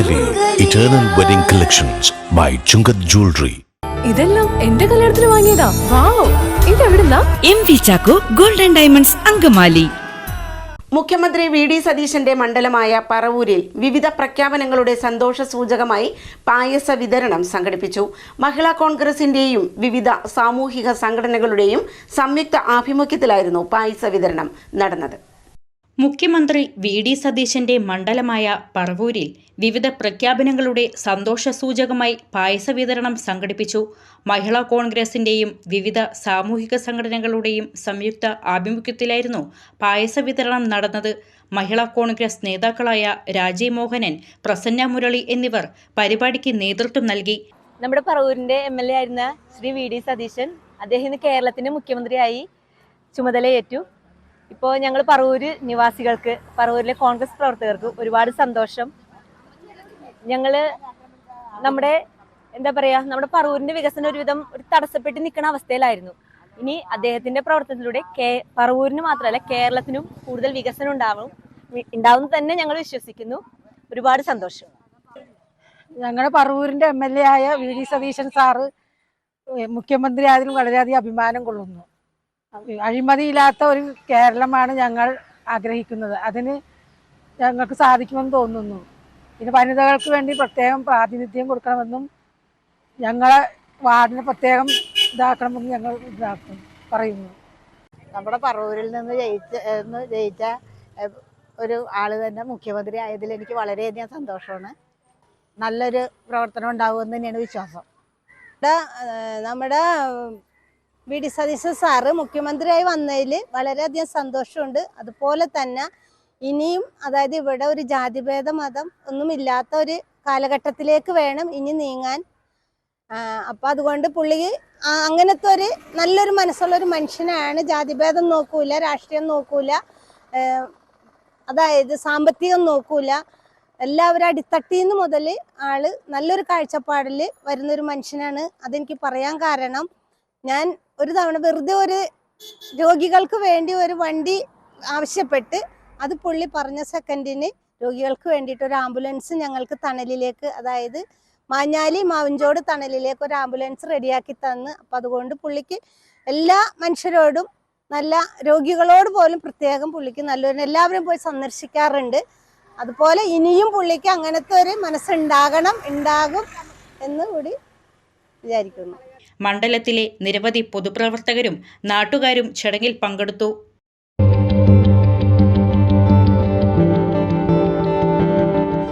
പൊങ്കാലി eternal wedding collections by Chungath jewellery. ഇതെല്ലാം എന്റെ കല്യാണത്തിന് വാങ്ങിയതാ. വാവ്, ഇതെവിടുന്നാ? MV Chacko golden diamonds Angamaly. മുഖ്യമന്ത്രി വി.ഡി. സതീശന്റെ മണ്ഡലമായ പറവൂരിൽ വിവിധ പ്രഖ്യാപനങ്ങളുടെ സന്തോഷ സൂചകമായി പായസ വിതരണം സംഘടിപ്പിച്ചു. മഹിളാ കോൺഗ്രസിന്റെയും വിവിധ സാമൂഹിക സംഘടനകളുടെയും സംയുക്ത ആഭിമുഖ്യത്തിലായിരുന്നു പായസ വിതരണം നടന്നത്. മുഖ്യമന്ത്രി വി.ഡി. സതീശന്റെ മണ്ഡലമായ പറവൂരിൽ വിവിധ പ്രഖ്യാപനങ്ങളുടെ സന്തോഷസൂചകമായി പായസ വിതരണം സംഘടിപ്പിച്ചു. മഹിളാ കോൺഗ്രസിന്റെയും വിവിധ സാമൂഹിക സംഘടനകളുടെയും സംയുക്ത ആഭിമുഖ്യത്തിലായിരുന്നു പായസ വിതരണം നടന്നത്. മഹിളാ കോൺഗ്രസ് നേതാക്കളായ രാജീവ് മോഹനൻ, പ്രസന്ന മുരളി എന്നിവർ പരിപാടിക്ക് നേതൃത്വം നൽകി. നമ്മുടെ പറവൂരിന്റെ MLA ആയിരുന്ന ശ്രീ വി.ഡി. സതീശൻ അദ്ദേഹം ഇന്ന് കേരളത്തിന്റെ മുഖ്യമന്ത്രിയായി ചുമതലയേറ്റു. ഇപ്പോൾ ഞങ്ങൾ പറവൂര് നിവാസികൾക്ക്, പറവൂരിലെ കോൺഗ്രസ് പ്രവർത്തകർക്ക് ഒരുപാട് സന്തോഷം. ഞങ്ങൾ നമ്മുടെ നമ്മുടെ പറവൂരിന്റെ വികസനം ഒരുവിധം തടസ്സപ്പെട്ട് നിൽക്കുന്ന അവസ്ഥയിലായിരുന്നു. ഇനി അദ്ദേഹത്തിന്റെ പ്രവർത്തനത്തിലൂടെ പറവൂരിന് മാത്രമല്ല കേരളത്തിനും കൂടുതൽ വികസനം ഉണ്ടാവും തന്നെ ഞങ്ങൾ വിശ്വസിക്കുന്നു. ഒരുപാട് സന്തോഷം. ഞങ്ങളുടെ പറവൂരിന്റെ MLA ആയ വി.ഡി. സതീശൻ സാറ് മുഖ്യമന്ത്രി ആയതിലും വളരെയധികം അഭിമാനം കൊള്ളുന്നു. അഴിമതിയില്ലാത്ത ഒരു കേരളമാണ് ഞങ്ങൾ ആഗ്രഹിക്കുന്നത്. അതിന് ഞങ്ങൾക്ക് സാധിക്കുമെന്ന് തോന്നുന്നു. പിന്നെ വനിതകൾക്ക് വേണ്ടി പ്രത്യേകം പ്രാതിനിധ്യം കൊടുക്കണമെന്നും ഞങ്ങളെ വാർഡിന് പ്രത്യേകം ഇതാക്കണമെന്ന് ഞങ്ങൾ പറയുന്നു. നമ്മുടെ പറവൂരിൽ നിന്ന് ജയിച്ച ഒരു ആള് തന്നെ മുഖ്യമന്ത്രി ആയതിൽ എനിക്ക് വളരെയധികം സന്തോഷമാണ്. നല്ലൊരു പ്രവർത്തനം ഉണ്ടാകുമെന്ന് തന്നെയാണ് വിശ്വാസം. നമ്മുടെ വി.ഡി. സതീശൻ സാറ് മുഖ്യമന്ത്രിയായി വന്നതിൽ വളരെയധികം സന്തോഷമുണ്ട്. അതുപോലെ തന്നെ ഇനിയും, അതായത് ഇവിടെ ഒരു ജാതിഭേദ മതം ഒന്നുമില്ലാത്ത ഒരു കാലഘട്ടത്തിലേക്ക് വേണം ഇനി നീങ്ങാൻ. അപ്പം അതുകൊണ്ട് പുള്ളിക്ക് അങ്ങനത്തെ ഒരു നല്ലൊരു മനസ്സുള്ളൊരു മനുഷ്യനാണ്. ജാതിഭേദം നോക്കൂല, രാഷ്ട്രീയം നോക്കൂല, അതായത് സാമ്പത്തികം നോക്കൂല. എല്ലാവരും അടിത്തട്ടിന്ന് മുതൽ ആള് നല്ലൊരു കാഴ്ചപ്പാടിൽ വരുന്നൊരു മനുഷ്യനാണ്. അതെനിക്ക് പറയാൻ കാരണം, ഞാൻ ഒരു തവണ വെറുതെ ഒരു രോഗികൾക്ക് വേണ്ടി ഒരു വണ്ടി ആവശ്യപ്പെട്ട് അത് പുള്ളി പറഞ്ഞ സെക്കൻഡിന് രോഗികൾക്ക് വേണ്ടിയിട്ട് ഒരു ആംബുലൻസ് ഞങ്ങൾക്ക് തണലിലേക്ക്, അതായത് മാഞ്ഞാലി മാവിൻചോട് തണലിലേക്ക് ഒരു ആംബുലൻസ് റെഡിയാക്കി തന്ന്. അപ്പം അതുകൊണ്ട് പുള്ളിക്ക് എല്ലാ മനുഷ്യരോടും, നല്ല രോഗികളോട് പോലും പ്രത്യേകം പുള്ളിക്ക് നല്ലൊരു, എല്ലാവരും പോയി സന്ദർശിക്കാറുണ്ട്. അതുപോലെ ഇനിയും പുള്ളിക്ക് അങ്ങനത്തെ ഒരു ഉണ്ടാകും എന്ന് കൂടി വിചാരിക്കുന്നു. മണ്ഡലത്തിലെ നിരവധി പൊതുപ്രവർത്തകരും നാട്ടുകാരും ചടങ്ങിൽ പങ്കെടുത്തു.